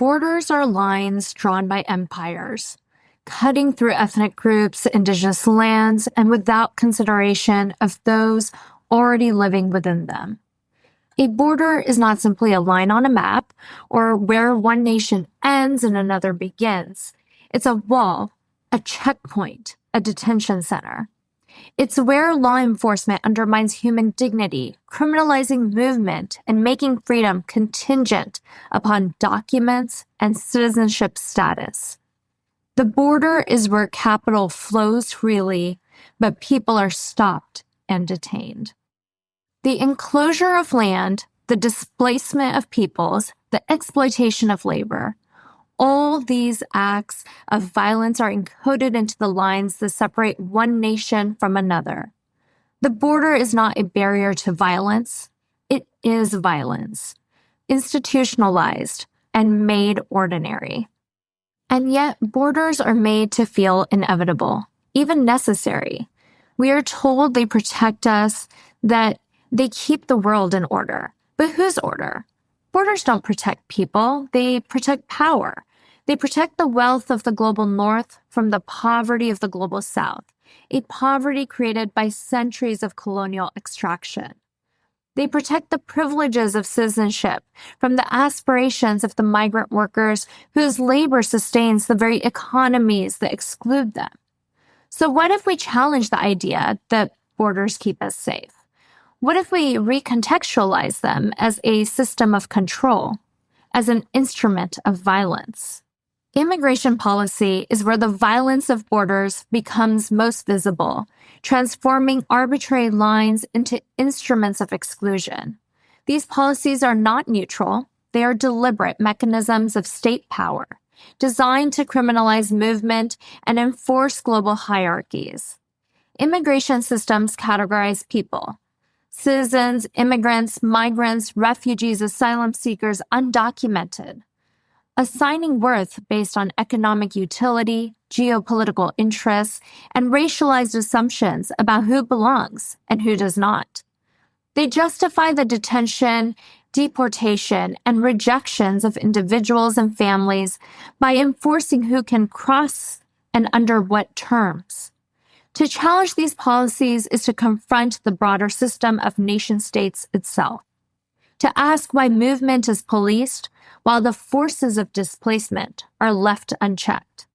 Borders are lines drawn by empires, cutting through ethnic groups, indigenous lands, and without consideration of those already living within them. A border is not simply a line on a map or where one nation ends and another begins. It's a wall, a checkpoint, a detention center. It's where law enforcement undermines human dignity, criminalizing movement and making freedom contingent upon documents and citizenship status. The border is where capital flows freely, but people are stopped and detained. The enclosure of land, the displacement of peoples, the exploitation of labor, all these acts of violence are encoded into the lines that separate one nation from another. The border is not a barrier to violence. It is violence, institutionalized and made ordinary. And yet, borders are made to feel inevitable, even necessary. We are told they protect us, that they keep the world in order. But whose order? Borders don't protect people. They protect power. They protect the wealth of the global north from the poverty of the global south, a poverty created by centuries of colonial extraction. They protect the privileges of citizenship from the aspirations of the migrant workers whose labor sustains the very economies that exclude them. So what if we challenge the idea that borders keep us safe? What if we recontextualize them as a system of control, as an instrument of violence? Immigration policy is where the violence of borders becomes most visible, transforming arbitrary lines into instruments of exclusion. These policies are not neutral. They are deliberate mechanisms of state power, designed to criminalize movement and enforce global hierarchies. Immigration systems categorize people: citizens, immigrants, migrants, refugees, asylum seekers, undocumented, assigning worth based on economic utility, geopolitical interests, and racialized assumptions about who belongs and who does not. They justify the detention, deportation, and rejections of individuals and families by enforcing who can cross and under what terms. To challenge these policies is to confront the broader system of nation-states itself, to ask why movement is policed while the forces of displacement are left unchecked.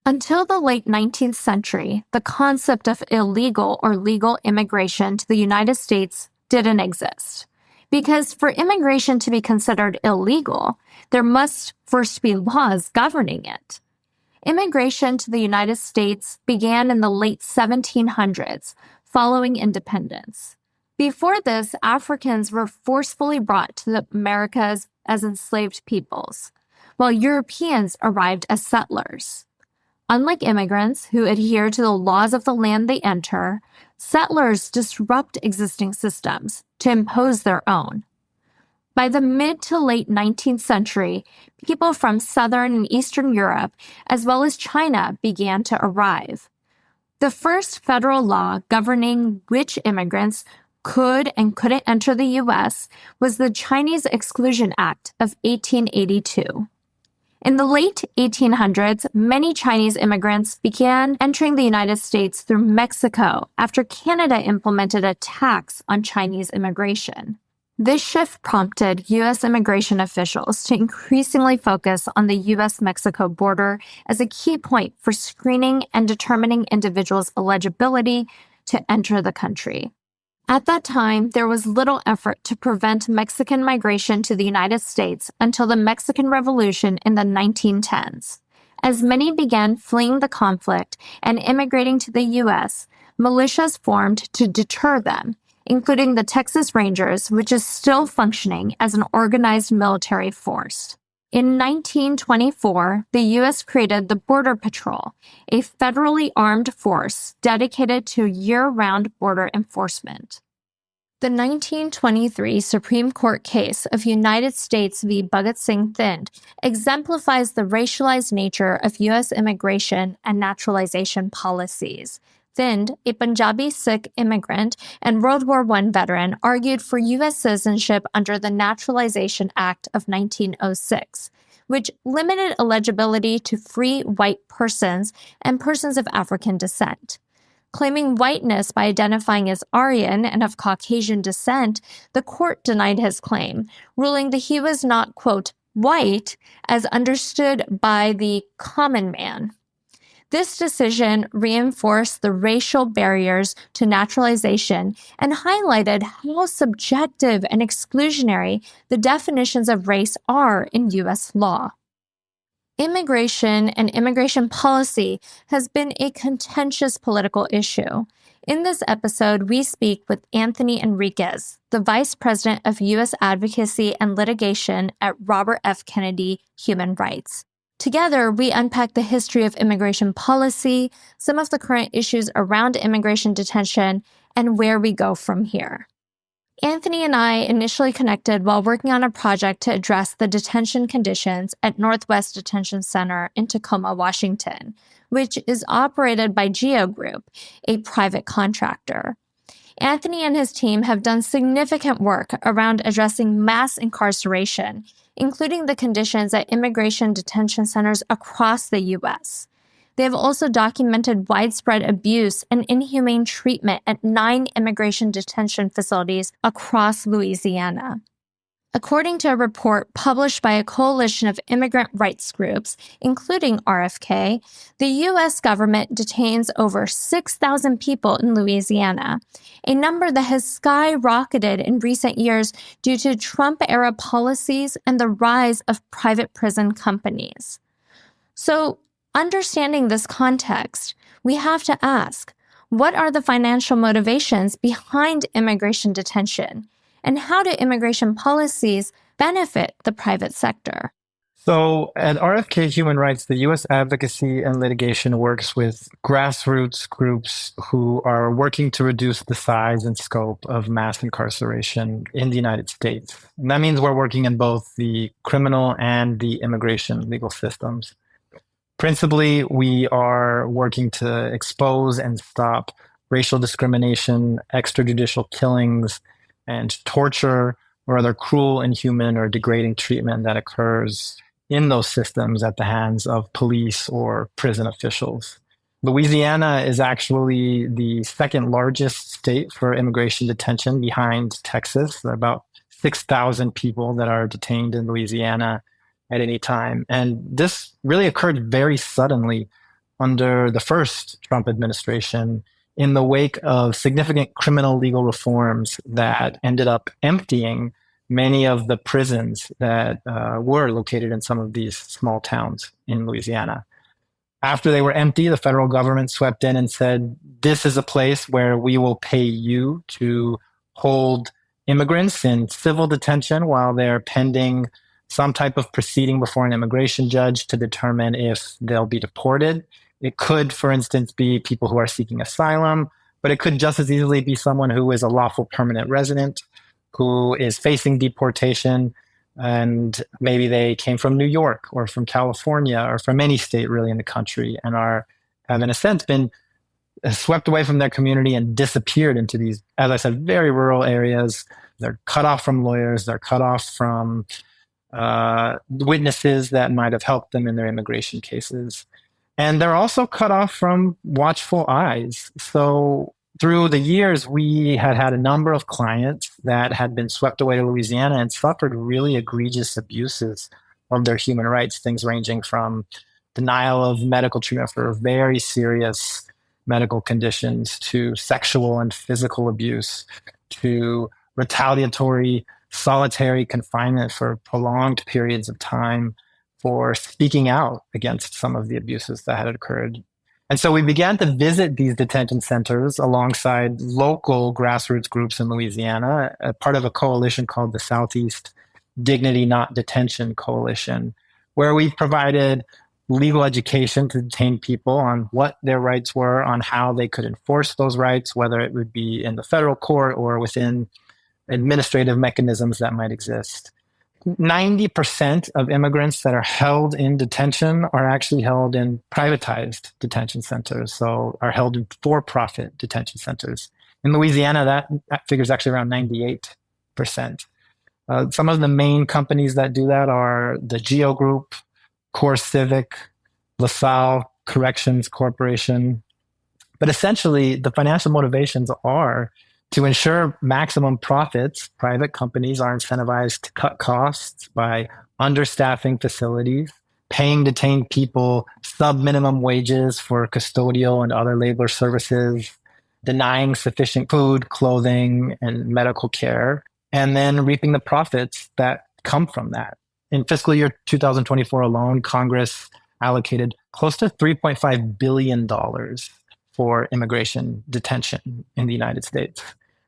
Until the late 19th century, the concept of illegal or legal immigration to the United States didn't exist. Because for immigration to be considered illegal, there must first be laws governing it. Immigration to the United States began in the late 1700s, following independence. Before this, Africans were forcefully brought to the Americas as enslaved peoples, while Europeans arrived as settlers. Unlike immigrants who adhere to the laws of the land they enter, settlers disrupt existing systems to impose their own. By the mid to late 19th century, people from Southern and Eastern Europe, as well as China, began to arrive. The first federal law governing which immigrants could and couldn't enter the U.S. was the Chinese Exclusion Act of 1882. In the late 1800s, many Chinese immigrants began entering the United States through Mexico after Canada implemented a tax on Chinese immigration. This shift prompted U.S. immigration officials to increasingly focus on the U.S.-Mexico border as a key point for screening and determining individuals' eligibility to enter the country. At that time, there was little effort to prevent Mexican migration to the United States until the Mexican Revolution in the 1910s. As many began fleeing the conflict and immigrating to the U.S., militias formed to deter them, including the Texas Rangers, which is still functioning as an organized military force. In 1924, the U.S. created the Border Patrol, a federally armed force dedicated to year-round border enforcement. The 1923 Supreme Court case of United States v. Bhagat Singh Thind exemplifies the racialized nature of U.S. immigration and naturalization policies. Thind, a Punjabi Sikh immigrant and World War I veteran, argued for U.S. citizenship under the Naturalization Act of 1906, which limited eligibility to free white persons and persons of African descent. Claiming whiteness by identifying as Aryan and of Caucasian descent, the court denied his claim, ruling that he was not, quote, white as understood by the common man. This decision reinforced the racial barriers to naturalization and highlighted how subjective and exclusionary the definitions of race are in U.S. law. Immigration and immigration policy has been a contentious political issue. In this episode, we speak with Anthony Enriquez, the Vice President of U.S. Advocacy and Litigation at Robert F. Kennedy Human Rights. Together, we unpack the history of immigration policy, some of the current issues around immigration detention, and where we go from here. Anthony and I initially connected while working on a project to address the detention conditions at Northwest Detention Center in Tacoma, Washington, which is operated by Geo Group, a private contractor. Anthony and his team have done significant work around addressing mass incarceration, including the conditions at immigration detention centers across the U.S. They have also documented widespread abuse and inhumane treatment at 9 immigration detention facilities across Louisiana. According to a report published by a coalition of immigrant rights groups, including RFK, the U.S. government detains over 6,000 people in Louisiana, a number that has skyrocketed in recent years due to Trump-era policies and the rise of private prison companies. So, understanding this context, we have to ask, what are the financial motivations behind immigration detention? And how do immigration policies benefit the private sector? So at RFK Human Rights, the U.S. Advocacy and Litigation works with grassroots groups who are working to reduce the size and scope of mass incarceration in the United States. And that means we're working in both the criminal and the immigration legal systems. Principally, we are working to expose and stop racial discrimination, extrajudicial killings, and torture or other cruel, inhuman, or degrading treatment that occurs in those systems at the hands of police or prison officials. Louisiana is actually the second largest state for immigration detention behind Texas. There are about 6,000 people that are detained in Louisiana at any time. And this really occurred very suddenly under the first Trump administration in the wake of significant criminal legal reforms that ended up emptying many of the prisons that were located in some of these small towns in Louisiana. After they were empty, the federal government swept in and said, this is a place where we will pay you to hold immigrants in civil detention while they're pending some type of proceeding before an immigration judge to determine if they'll be deported. It could, for instance, be people who are seeking asylum, but it could just as easily be someone who is a lawful permanent resident, who is facing deportation, and maybe they came from New York or from California or from any state really in the country and have in a sense been swept away from their community and disappeared into these, as I said, very rural areas. They're cut off from lawyers. They're cut off from witnesses that might have helped them in their immigration cases. And they're also cut off from watchful eyes. So through the years, we had a number of clients that had been swept away to Louisiana and suffered really egregious abuses of their human rights, things ranging from denial of medical treatment for very serious medical conditions to sexual and physical abuse to retaliatory solitary confinement for prolonged periods of time for speaking out against some of the abuses that had occurred. And so we began to visit these detention centers alongside local grassroots groups in Louisiana, a part of a coalition called the Southeast Dignity Not Detention Coalition, where we provided legal education to detained people on what their rights were, on how they could enforce those rights, whether it would be in the federal court or within administrative mechanisms that might exist. 90% of immigrants that are held in detention are actually held in privatized detention centers, so are held in for-profit detention centers. In Louisiana, that figure is actually around 98%. Some of the main companies that do that are the Geo Group, Core Civic, LaSalle Corrections Corporation. But essentially, the financial motivations are to ensure maximum profits. Private companies are incentivized to cut costs by understaffing facilities, paying detained people sub-minimum wages for custodial and other labor services, denying sufficient food, clothing, and medical care, and then reaping the profits that come from that. In fiscal year 2024 alone, Congress allocated close to $3.5 billion for immigration detention in the United States.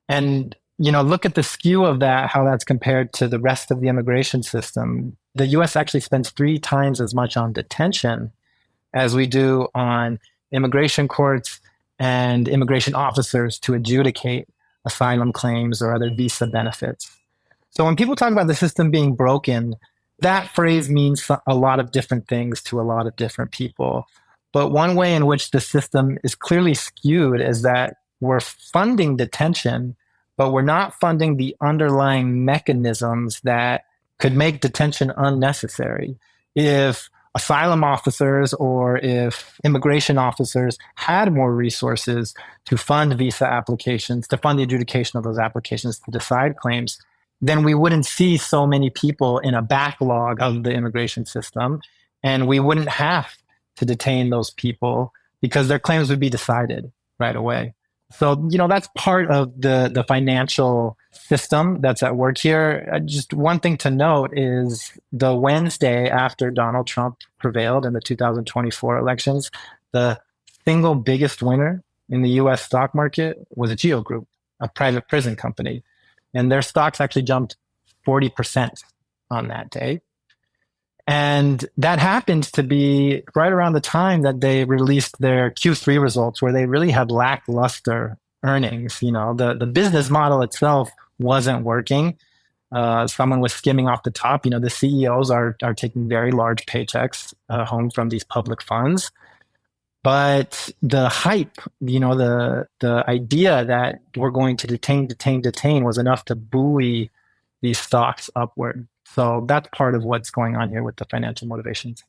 And, look at the skew of that, how that's compared to the rest of the immigration system. The US actually spends 3 times as much on detention as we do on immigration courts and immigration officers to adjudicate asylum claims or other visa benefits. So when people talk about the system being broken, that phrase means a lot of different things to a lot of different people. But one way in which the system is clearly skewed is that we're funding detention, but we're not funding the underlying mechanisms that could make detention unnecessary. If asylum officers or if immigration officers had more resources to fund visa applications, to fund the adjudication of those applications, to decide claims, then we wouldn't see so many people in a backlog of the immigration system, and we wouldn't have to detain those people because their claims would be decided right away. So, that's part of the financial system that's at work here. Just one thing to note is the Wednesday after Donald Trump prevailed in the 2024 elections, the single biggest winner in the US stock market was a Geo Group, a private prison company. And their stocks actually jumped 40% on that day. And that happened to be right around the time that they released their Q3 results, where they really had lackluster earnings. The business model itself wasn't working. Someone was skimming off the top. The CEOs are taking very large paychecks home from these public funds. But the hype, the idea that we're going to detain was enough to buoy these stocks upward. So that's part of what's going on here with the financial motivations.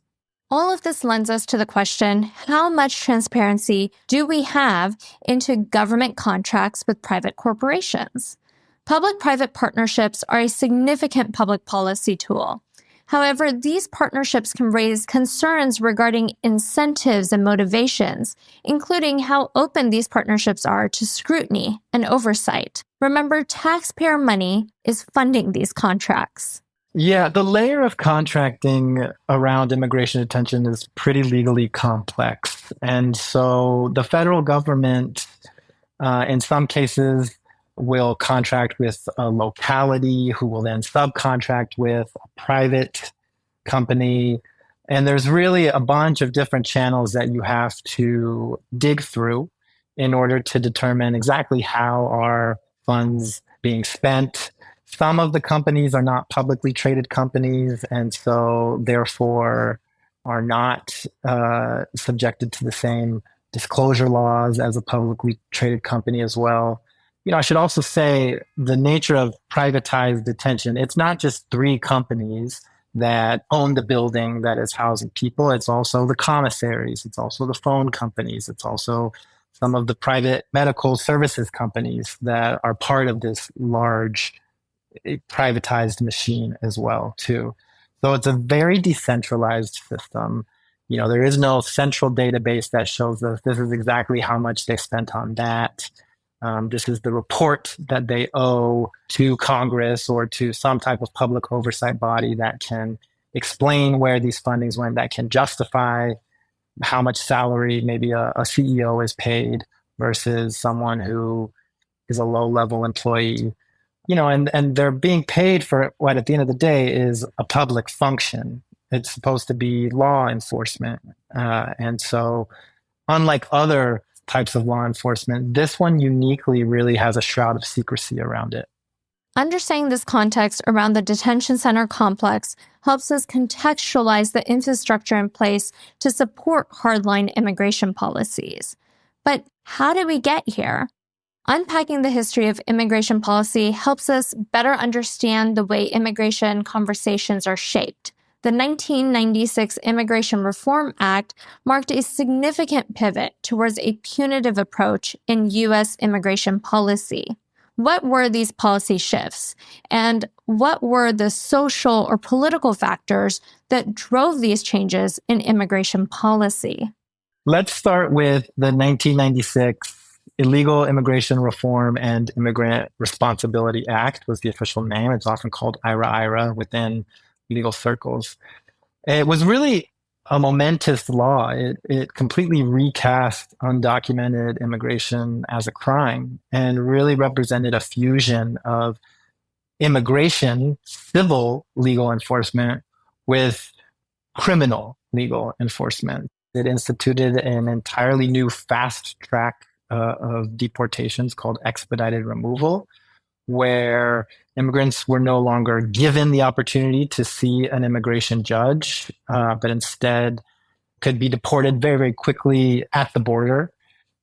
All of this lends us to the question, how much transparency do we have into government contracts with private corporations? Public-private partnerships are a significant public policy tool. However, these partnerships can raise concerns regarding incentives and motivations, including how open these partnerships are to scrutiny and oversight. Remember, taxpayer money is funding these contracts. Yeah, the layer of contracting around immigration detention is pretty legally complex. And so the federal government, in some cases, will contract with a locality who will then subcontract with a private company. And there's really a bunch of different channels that you have to dig through in order to determine exactly how are funds being spent. Some of the companies are not publicly traded companies, and so therefore are not subjected to the same disclosure laws as a publicly traded company as well. I should also say the nature of privatized detention, it's not just 3 companies that own the building that is housing people. It's also the commissaries. It's also the phone companies. It's also some of the private medical services companies that are part of this large privatized machine as well, too. So it's a very decentralized system. There is no central database that shows us this is exactly how much they spent on that. This is the report that they owe to Congress or to some type of public oversight body that can explain where these fundings went, that can justify how much salary maybe a CEO is paid versus someone who is a low-level employee. And they're being paid for what at the end of the day is a public function. It's supposed to be law enforcement. And so unlike other types of law enforcement, this one uniquely really has a shroud of secrecy around it. Understanding this context around the detention center complex helps us contextualize the infrastructure in place to support hardline immigration policies. But how did we get here? Unpacking the history of immigration policy helps us better understand the way immigration conversations are shaped. The 1996 Immigration Reform Act marked a significant pivot towards a punitive approach in U.S. immigration policy. What were these policy shifts, and what were the social or political factors that drove these changes in immigration policy? Let's start with the 1996 Illegal Immigration Reform and Immigrant Responsibility Act was the official name. It's often called IRA within legal circles. It was really a momentous law. It completely recast undocumented immigration as a crime and really represented a fusion of immigration, civil legal enforcement, with criminal legal enforcement. It instituted an entirely new fast track of deportations called expedited removal, where immigrants were no longer given the opportunity to see an immigration judge, but instead could be deported very, very quickly at the border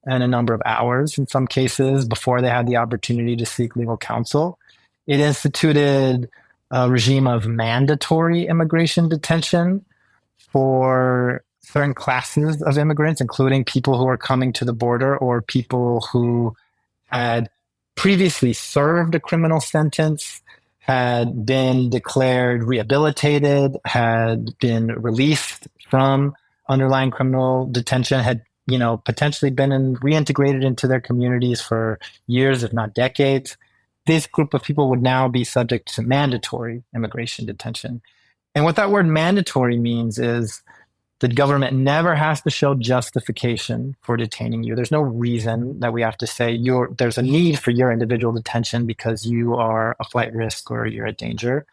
in a number of hours, in some cases, before they had the opportunity to seek legal counsel. It instituted a regime of mandatory immigration detention for certain classes of immigrants, including people who are coming to the border or people who had previously served a criminal sentence, had been declared rehabilitated, had been released from underlying criminal detention, had potentially been reintegrated into their communities for years, if not decades. This group of people would now be subject to mandatory immigration detention. And what that word mandatory means is the government never has to show justification for detaining you. There's no reason that we have to say there's a need for your individual detention because you are a flight risk or you're a danger.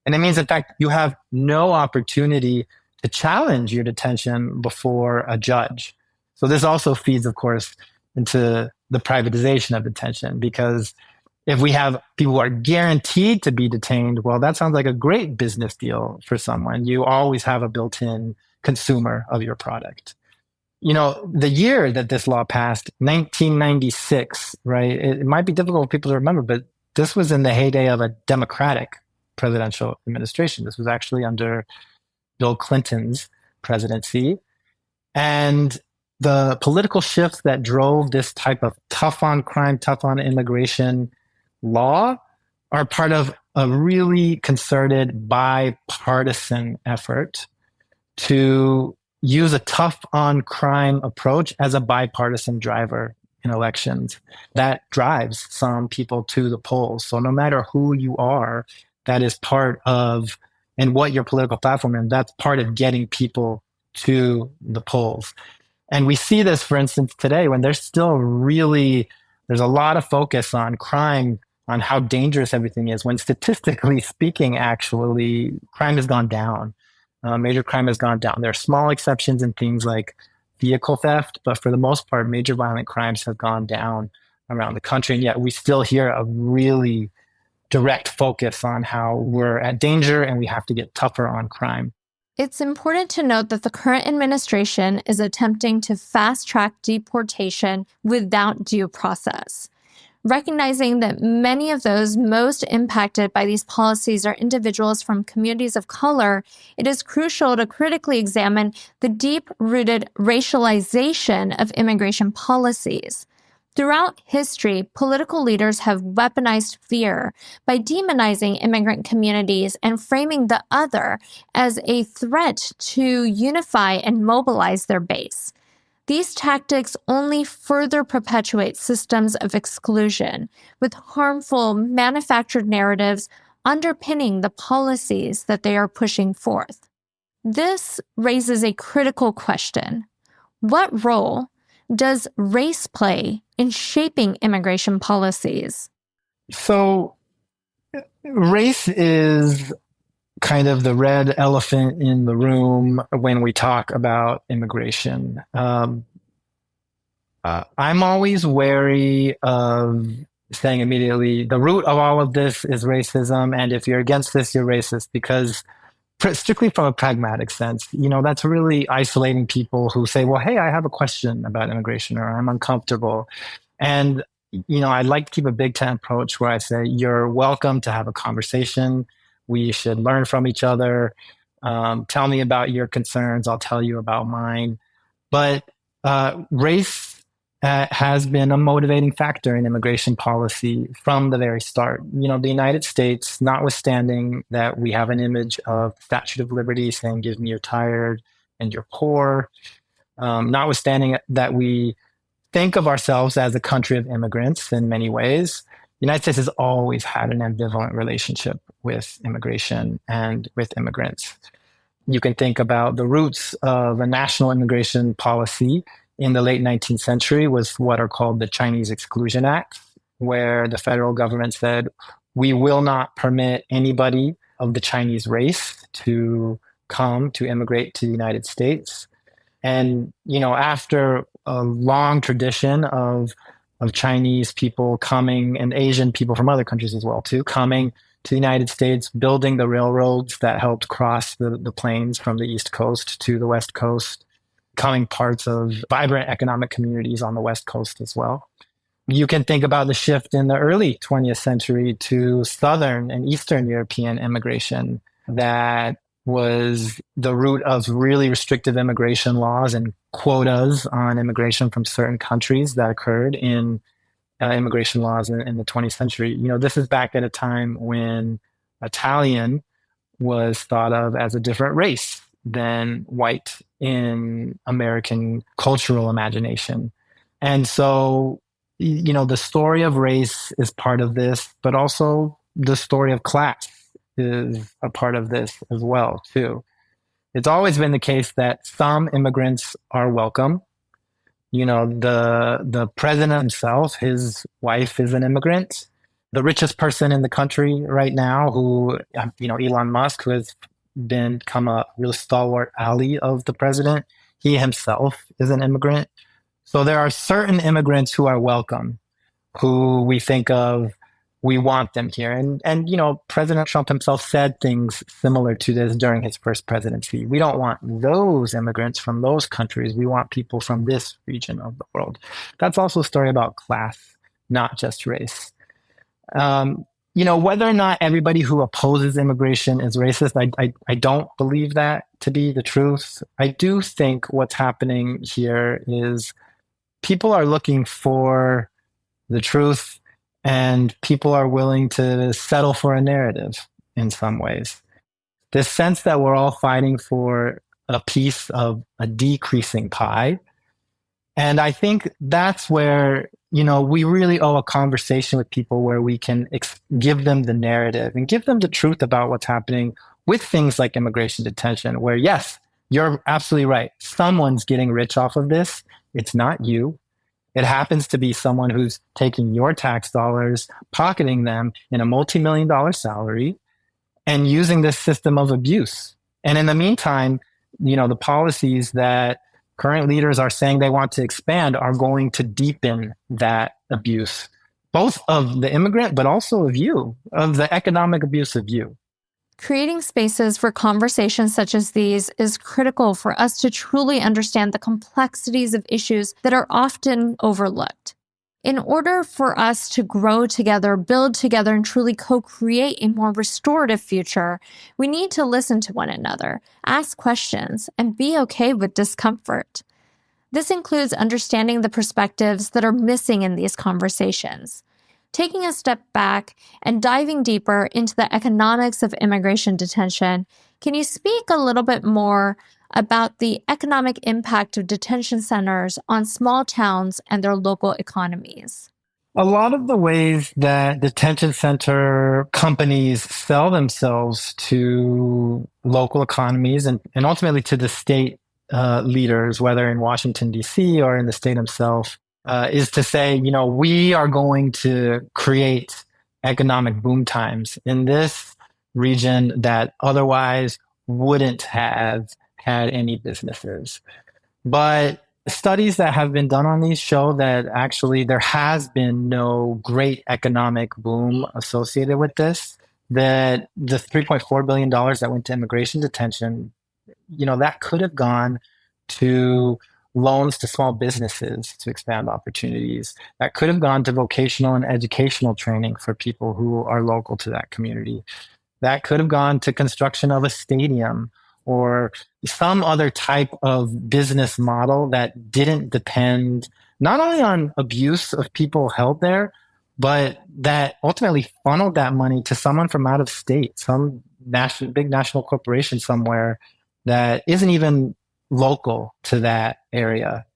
And it means, in fact, you have no opportunity to challenge your detention before a judge. So this also feeds, of course, into the privatization of detention, because if we have people who are guaranteed to be detained, well, that sounds like a great business deal for someone. You always have a built-in consumer of your product. The year that this law passed, 1996, right? It might be difficult for people to remember, but this was in the heyday of a Democratic presidential administration. This was actually under Bill Clinton's presidency. And the political shifts that drove this type of tough on crime, tough on immigration law are part of a really concerted bipartisan effort to use a tough on crime approach as a bipartisan driver in elections. That drives some people to the polls. So no matter who you are, that is part of, and what your political platform is, that's part of getting people to the polls. And we see this, for instance, today when there's a lot of focus on crime, on how dangerous everything is, when statistically speaking, actually, crime has gone down. Major crime has gone down. There are small exceptions in things like vehicle theft, but for the most part, major violent crimes have gone down around the country. And yet we still hear a really direct focus on how we're at danger and we have to get tougher on crime. It's important to note that the current administration is attempting to fast-track deportation without due process. Recognizing that many of those most impacted by these policies are individuals from communities of color, it is crucial to critically examine the deep-rooted racialization of immigration policies. Throughout history, political leaders have weaponized fear by demonizing immigrant communities and framing the other as a threat to unify and mobilize their base. These tactics only further perpetuate systems of exclusion, with harmful manufactured narratives underpinning the policies that they are pushing forth. This raises a critical question. What role does race play in shaping immigration policies? So, race is kind of the red elephant in the room when we talk about immigration. I'm always wary of saying immediately the root of all of this is racism, and if you're against this, you're racist, because strictly from a pragmatic sense, that's really isolating people who say, well, hey, I have a question about immigration, or I'm uncomfortable. And, I like to keep a big tent approach where I say, you're welcome to have a conversation. We should learn from each other. Tell me about your concerns. I'll tell you about mine. But race has been a motivating factor in immigration policy from the very start. The United States, notwithstanding that we have an image of Statue of Liberty saying, give me you're tired and you're poor, notwithstanding that we think of ourselves as a country of immigrants in many ways, the United States has always had an ambivalent relationship with immigration and with immigrants. You can think about the roots of a national immigration policy in the late 19th century was what are called the Chinese Exclusion Acts, where the federal government said, we will not permit anybody of the Chinese race to come to immigrate to the United States. And, after a long tradition of Chinese people coming, and Asian people from other countries as well, too, coming to the United States, building the railroads that helped cross the plains from the East Coast to the West Coast, becoming parts of vibrant economic communities on the West Coast as well. You can think about the shift in the early 20th century to Southern and Eastern European immigration that was the root of really restrictive immigration laws and quotas on immigration from certain countries that occurred in immigration laws in the 20th century. This is back at a time when Italian was thought of as a different race than white in American cultural imagination. And so, the story of race is part of this, but also the story of class is a part of this as well, too. It's always been the case that some immigrants are welcome. The president himself, his wife is an immigrant. The richest person in the country right now, who, Elon Musk, who has become a real stalwart ally of the president, he himself is an immigrant. So there are certain immigrants who are welcome, who we think of, we want them here. And President Trump himself said things similar to this during his first presidency. We don't want those immigrants from those countries. We want people from this region of the world. That's also a story about class, not just race. Whether or not everybody who opposes immigration is racist, I don't believe that to be the truth. I do think what's happening here is people are looking for the truth, and people are willing to settle for a narrative in some ways. This sense that we're all fighting for a piece of a decreasing pie. And I think that's where, we really owe a conversation with people where we can give them the narrative and give them the truth about what's happening with things like immigration detention, where, yes, you're absolutely right. Someone's getting rich off of this. It's not you. It happens to be someone who's taking your tax dollars, pocketing them in a multi-million-dollar salary, and using this system of abuse. And in the meantime, the policies that current leaders are saying they want to expand are going to deepen that abuse, both of the immigrant, but also of you, of the economic abuse of you. Creating spaces for conversations such as these is critical for us to truly understand the complexities of issues that are often overlooked. In order for us to grow together, build together, and truly co-create a more restorative future, we need to listen to one another, ask questions, and be okay with discomfort. This includes understanding the perspectives that are missing in these conversations. Taking a step back and diving deeper into the economics of immigration detention, can you speak a little bit more about the economic impact of detention centers on small towns and their local economies? A lot of the ways that detention center companies sell themselves to local economies and ultimately to the state leaders, whether in Washington, D.C. or in the state itself, is to say, we are going to create economic boom times in this region that otherwise wouldn't have had any businesses. But Studies that have been done on these show that actually there has been no great economic boom associated with this, that the $3.4 billion that went to immigration detention, that could have gone to loans to small businesses to expand opportunities. That could have gone to vocational and educational training for people who are local to that community. That could have gone to construction of a stadium or some other type of business model that didn't depend not only on abuse of people held there, but that ultimately funneled that money to someone from out of state, some big national corporation somewhere that isn't even local to that area.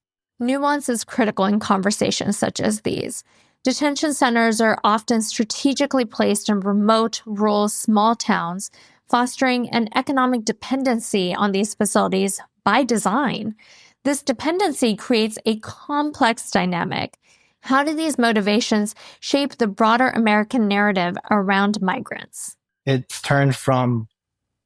Nuance is critical in conversations such as these. Detention centers are often strategically placed in remote, rural, small towns, fostering an economic dependency on these facilities by design. This dependency creates a complex dynamic. How do these motivations shape the broader American narrative around migrants? It's turned from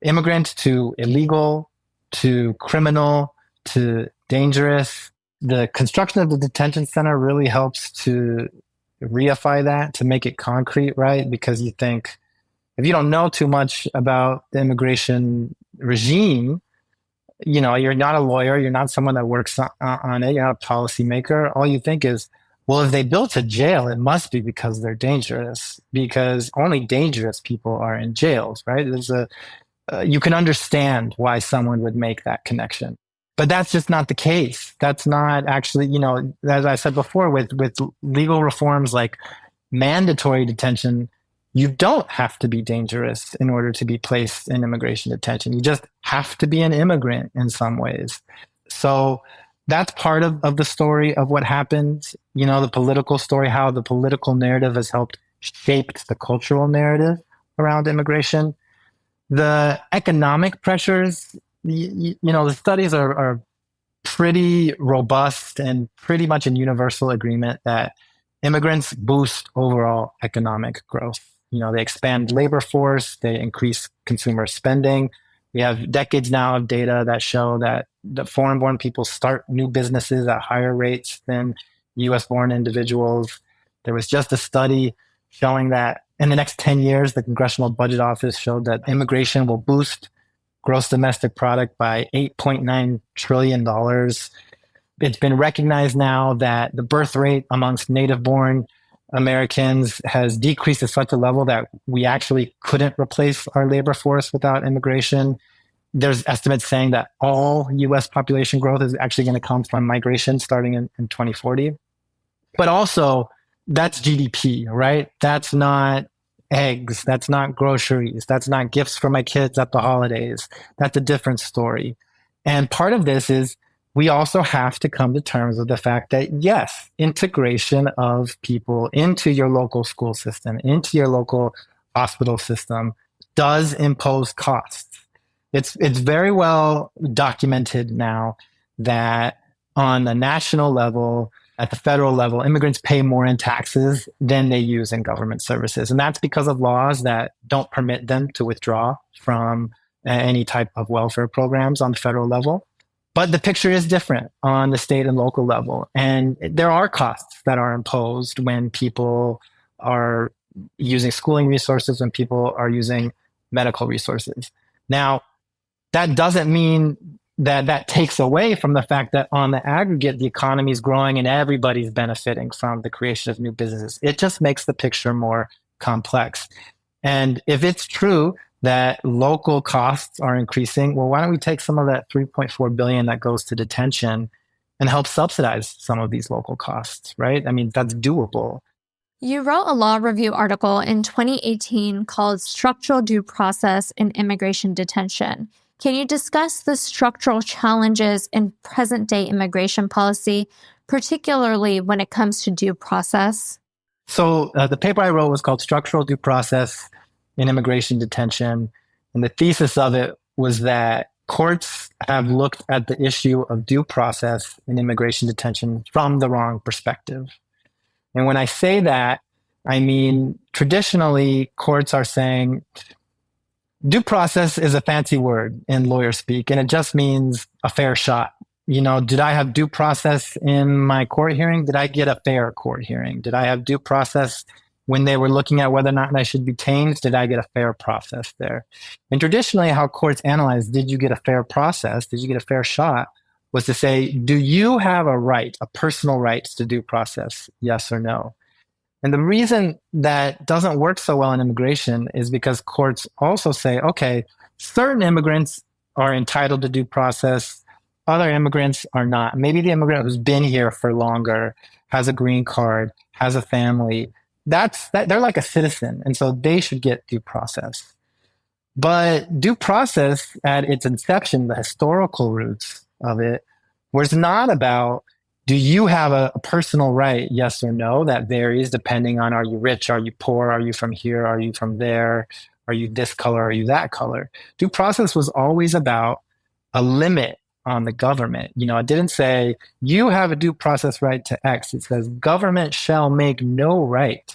immigrant to illegal to criminal to dangerous. The construction of the detention center really helps to reify that, to make it concrete, right? Because you think, if you don't know too much about the immigration regime, you're not a lawyer, you're not someone that works on it, you're not a policymaker. All you think is, well, if they built a jail, it must be because they're dangerous, because only dangerous people are in jails, right? You can understand why someone would make that connection. But that's just not the case. That's not actually, as I said before, with legal reforms like mandatory detention, you don't have to be dangerous in order to be placed in immigration detention. You just have to be an immigrant in some ways. So that's part of the story of what happened, the political story, how the political narrative has helped shape the cultural narrative around immigration. The economic pressures, the studies are pretty robust and pretty much in universal agreement that immigrants boost overall economic growth. They expand labor force, they increase consumer spending. We have decades now of data that show that the foreign-born people start new businesses at higher rates than U.S.-born individuals. There was just a study showing that in the next 10 years, the Congressional Budget Office showed that immigration will boost gross domestic product by $8.9 trillion. It's been recognized now that the birth rate amongst native-born Americans has decreased to such a level that we actually couldn't replace our labor force without immigration. There's estimates saying that all U.S. population growth is actually going to come from migration starting in 2040. But also, that's GDP, right? That's not eggs. That's not groceries. That's not gifts for my kids at the holidays. That's a different story. And part of this is we also have to come to terms with the fact that, yes, integration of people into your local school system, into your local hospital system does impose costs. It's very well documented now that on the national level, at the federal level, immigrants pay more in taxes than they use in government services. And that's because of laws that don't permit them to withdraw from any type of welfare programs on the federal level. But the picture is different on the state and local level. And there are costs that are imposed when people are using schooling resources, when people are using medical resources. Now, that doesn't mean that takes away from the fact that on the aggregate, the economy is growing and everybody's benefiting from the creation of new businesses. It just makes the picture more complex. And if it's true that local costs are increasing, well, why don't we take some of that $3.4 billion that goes to detention and help subsidize some of these local costs, right? I mean, that's doable. You wrote a law review article in 2018 called Structural Due Process in Immigration Detention. Can you discuss the structural challenges in present-day immigration policy, particularly when it comes to due process? So the paper I wrote was called Structural Due Process in Immigration Detention. And the thesis of it was that courts have looked at the issue of due process in immigration detention from the wrong perspective. And when I say that, I mean, traditionally, courts are saying due process is a fancy word in lawyer speak, and it just means a fair shot Did I have due process in my court hearing? Did I get a fair court hearing? Did I have due process when they were looking at whether or not I should be changed? Did I get a fair process there? And traditionally, how courts analyze, did you get a fair process? Did you get a fair shot? Was to say, do you have a right, a personal right to due process? Yes or no? And the reason that doesn't work so well in immigration is because courts also say, okay, certain immigrants are entitled to due process, other immigrants are not. Maybe the immigrant who's been here for longer, has a green card, has a family, they're like a citizen, and so they should get due process. But due process at its inception, the historical roots of it, was not about, do you have a personal right, yes or no? That varies depending on, are you rich, are you poor, are you from here, are you from there, are you this color, are you that color? Due process was always about a limit on the government. It didn't say, you have a due process right to X. It says, government shall make no right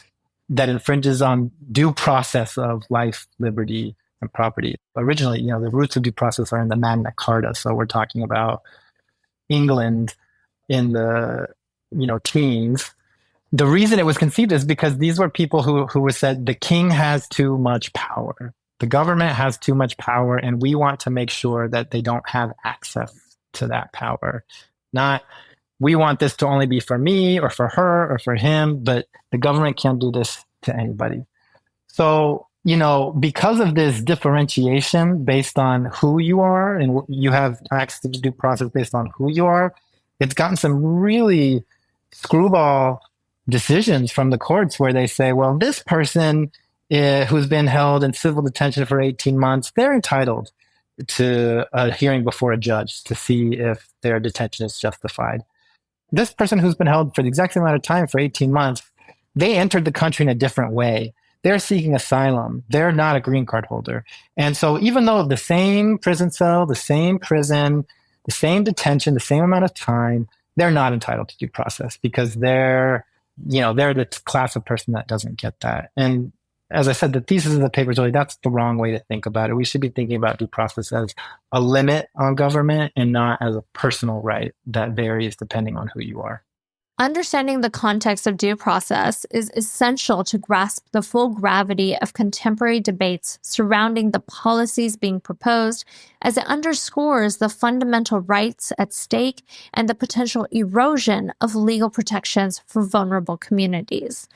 that infringes on due process of life, liberty, and property. Originally, the roots of due process are in the Magna Carta. So we're talking about England in the, teens. The reason it was conceived is because these were people who were said, the king has too much power. The government has too much power, and we want to make sure that they don't have access to that power. Not, we want this to only be for me or for her or for him, but the government can't do this to anybody. So, because of this differentiation based on who you are, and you have access to due process based on who you are, it's gotten some really screwball decisions from the courts where they say, well, this person who's been held in civil detention for 18 months, they're entitled to a hearing before a judge to see if their detention is justified. This person who's been held for the exact same amount of time for 18 months, they entered the country in a different way. They're seeking asylum. They're not a green card holder. And so even though the same prison cell, the same prison, the same detention, the same amount of time, they're not entitled to due process because they're the class of person that doesn't get that. And as I said, the thesis of the paper is really, that's the wrong way to think about it. We should be thinking about due process as a limit on government and not as a personal right that varies depending on who you are. Understanding the context of due process is essential to grasp the full gravity of contemporary debates surrounding the policies being proposed, as it underscores the fundamental rights at stake and the potential erosion of legal protections for vulnerable communities.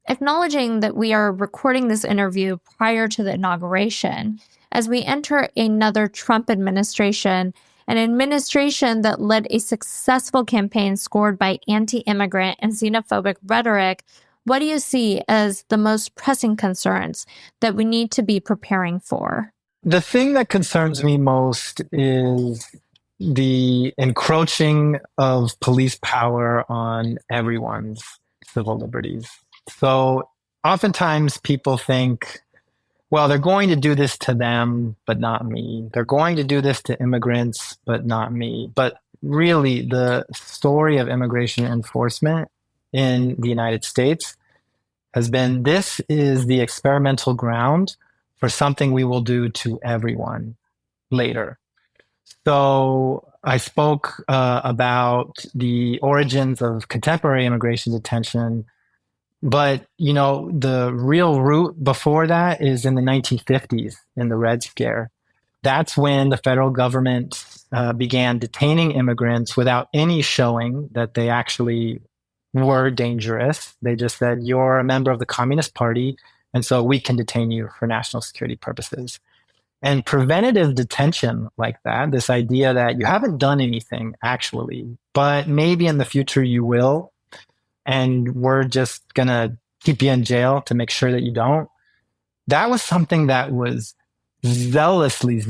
Acknowledging that we are recording this interview prior to the inauguration, as we enter another Trump administration, an administration that led a successful campaign scored by anti-immigrant and xenophobic rhetoric, what do you see as the most pressing concerns that we need to be preparing for? The thing that concerns me most is the encroaching of police power on everyone's civil liberties. So oftentimes people think, well, they're going to do this to them, but not me. They're going to do this to immigrants, but not me. But really, the story of immigration enforcement in the United States has been, this is the experimental ground for something we will do to everyone later. So I spoke about the origins of contemporary immigration detention. But, the real root before that is in the 1950s in the Red Scare. That's when the federal government began detaining immigrants without any showing that they actually were dangerous. They just said, you're a member of the Communist Party, and so we can detain you for national security purposes. And preventative detention like that, this idea that you haven't done anything actually, but maybe in the future you will, and we're just going to keep you in jail to make sure that you don't. That was something that was zealously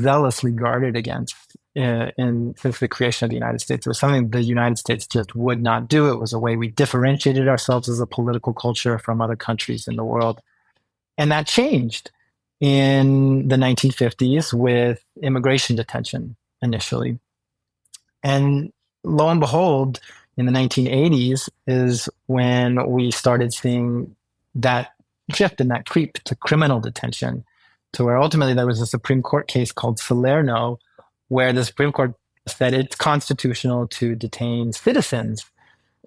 guarded against since the creation of the United States. It was something the United States just would not do. It was a way we differentiated ourselves as a political culture from other countries in the world. And that changed in the 1950s with immigration detention initially. And lo and behold, in the 1980s is when we started seeing that shift and that creep to criminal detention, to where ultimately there was a Supreme Court case called Salerno, where the Supreme Court said it's constitutional to detain citizens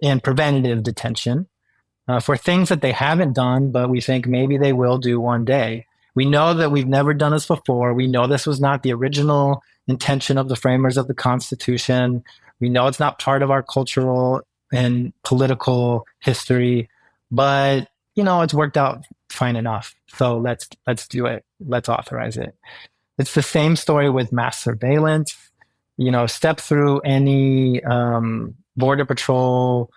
in preventative detention for things that they haven't done, but we think maybe they will do one day. We know that we've never done this before. We know this was not the original intention of the framers of the Constitution. We know it's not part of our cultural and political history, but it's worked out fine enough. So let's do it. Let's authorize it. It's the same story with mass surveillance. Step through any border patrol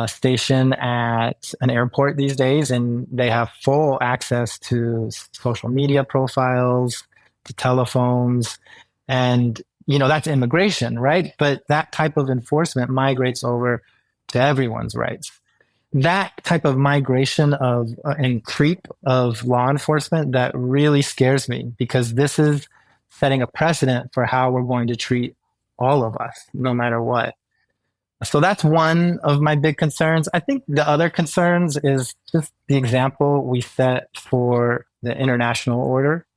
station at an airport these days, and they have full access to social media profiles, to telephones, and that's immigration, right? But that type of enforcement migrates over to everyone's rights. That type of migration of and creep of law enforcement, that really scares me, because this is setting a precedent for how we're going to treat all of us, no matter what. So that's one of my big concerns. I think the other concerns is just the example we set for the international order.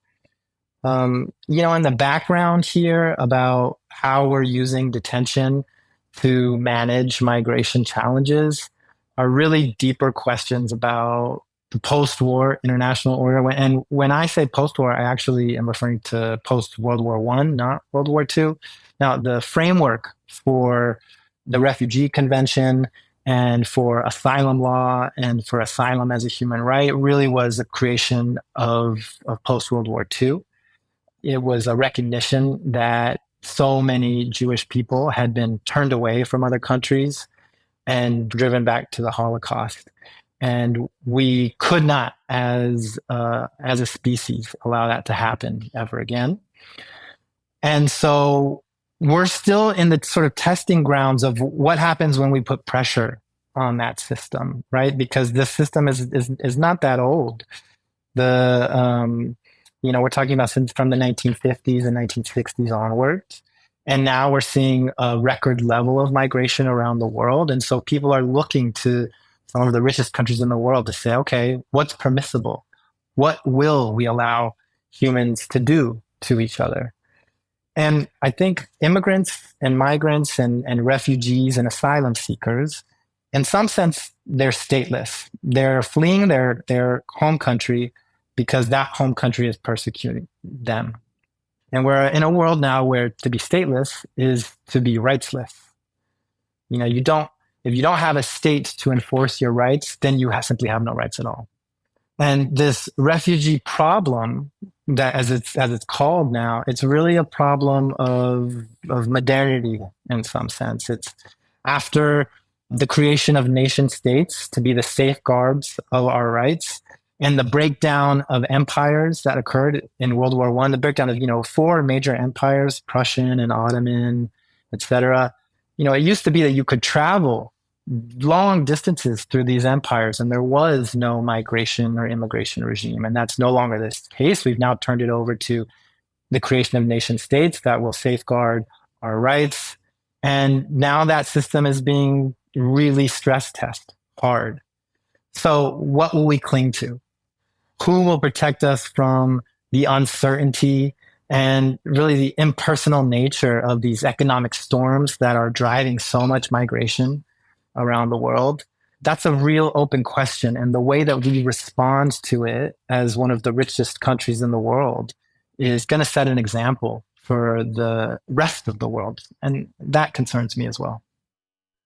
In the background here about how we're using detention to manage migration challenges are really deeper questions about the post-war international order. And when I say post-war, I actually am referring to post-World War I, not World War II. Now, the framework for the Refugee Convention and for asylum law and for asylum as a human right really was a creation of post-World War II. It was a recognition that so many Jewish people had been turned away from other countries and driven back to the Holocaust. And we could not, as a species, allow that to happen ever again. And so we're still in the sort of testing grounds of what happens when we put pressure on that system, right? Because this system is not that old. We're talking about since from the 1950s and 1960s onwards. And now we're seeing a record level of migration around the world. And so people are looking to some of the richest countries in the world to say, okay, what's permissible? What will we allow humans to do to each other? And I think immigrants and migrants and refugees and asylum seekers, in some sense, they're stateless. They're fleeing their home country because that home country is persecuting them. And we're in a world now where to be stateless is to be rightsless. If you don't have a state to enforce your rights, then you simply have no rights at all. And this refugee problem, that as it's called now, it's really a problem of modernity in some sense. It's after the creation of nation states to be the safeguards of our rights, and the breakdown of empires that occurred in World War I, the breakdown of four major empires, Prussian and Ottoman, etc. It used to be that you could travel long distances through these empires, and there was no migration or immigration regime. And that's no longer the case. We've now turned it over to the creation of nation states that will safeguard our rights. And now that system is being really stress tested hard. So what will we cling to? Who will protect us from the uncertainty and really the impersonal nature of these economic storms that are driving so much migration around the world? That's a real open question. And the way that we respond to it as one of the richest countries in the world is going to set an example for the rest of the world. And that concerns me as well.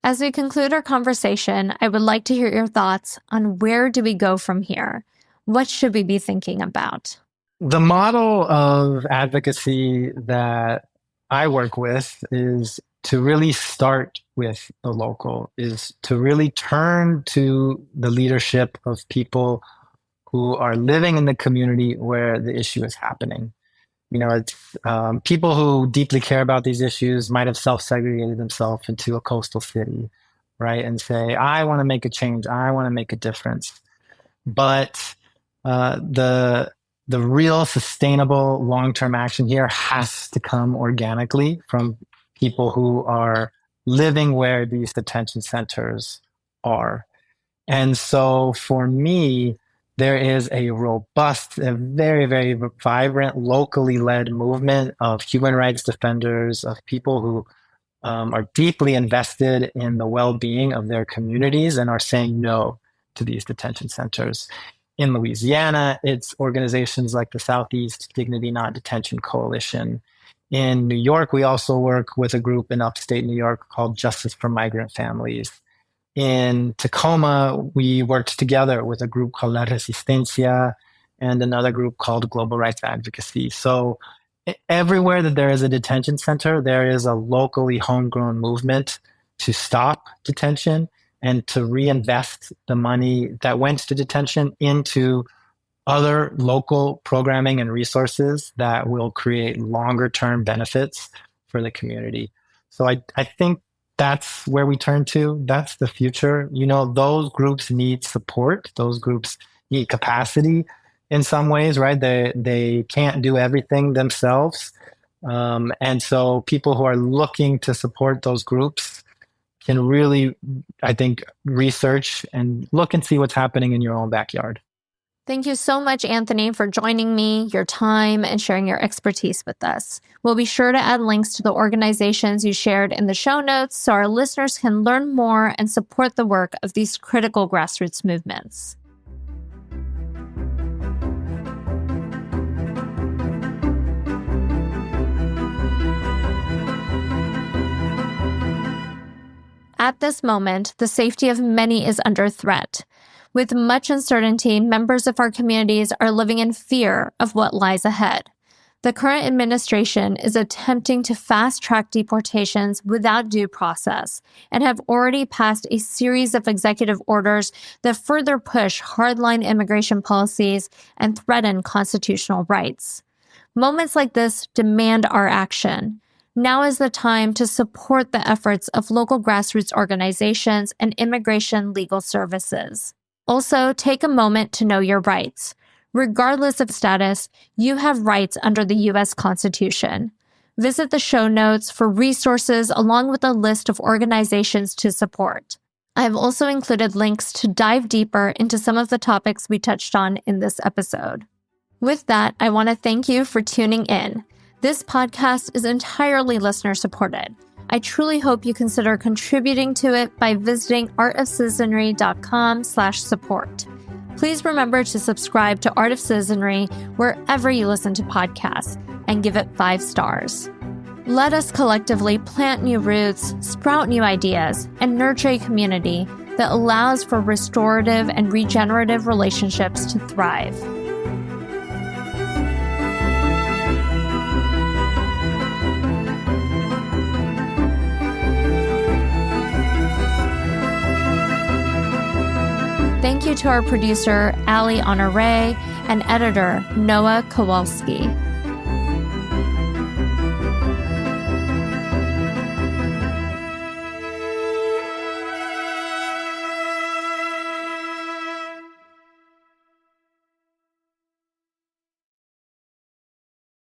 As we conclude our conversation, I would like to hear your thoughts on where do we go from here? What should we be thinking about? The model of advocacy that I work with is to really start with the local, is to really turn to the leadership of people who are living in the community where the issue is happening. It's people who deeply care about these issues might have self-segregated themselves into a coastal city, right? And say, I want to make a change. I want to make a difference. But the real sustainable long-term action here has to come organically from people who are living where these detention centers are. And so for me, there is a robust, a very, very vibrant, locally led movement of human rights defenders, of people who are deeply invested in the well-being of their communities and are saying no to these detention centers. In Louisiana, it's organizations like the Southeast Dignity Not Detention Coalition. In New York, we also work with a group in upstate New York called Justice for Migrant Families. In Tacoma, we worked together with a group called La Resistencia and another group called Global Rights Advocacy. So everywhere that there is a detention center, there is a locally homegrown movement to stop detention and to reinvest the money that went to detention into other local programming and resources that will create longer term benefits for the community. So I think that's where we turn to. That's the future. Those groups need support. Those groups need capacity in some ways, right? They can't do everything themselves. And so people who are looking to support those groups can really, I think, research and look and see what's happening in your own backyard. Thank you so much, Anthony, for joining me, your time, and sharing your expertise with us. We'll be sure to add links to the organizations you shared in the show notes so our listeners can learn more and support the work of these critical grassroots movements. At this moment, the safety of many is under threat. With much uncertainty, members of our communities are living in fear of what lies ahead. The current administration is attempting to fast-track deportations without due process and have already passed a series of executive orders that further push hardline immigration policies and threaten constitutional rights. Moments like this demand our action. Now is the time to support the efforts of local grassroots organizations and immigration legal services. Also, take a moment to know your rights. Regardless of status, you have rights under the U.S. Constitution. Visit the show notes for resources along with a list of organizations to support. I have also included links to dive deeper into some of the topics we touched on in this episode. With that, I want to thank you for tuning in. This podcast is entirely listener-supported. I truly hope you consider contributing to it by visiting artofcitizenry.com/support. Please remember to subscribe to Art of Citizenry wherever you listen to podcasts and give it 5 stars. Let us collectively plant new roots, sprout new ideas, and nurture a community that allows for restorative and regenerative relationships to thrive. Thank you to our producer, Ali Honoré, and editor, Noah Kowalski.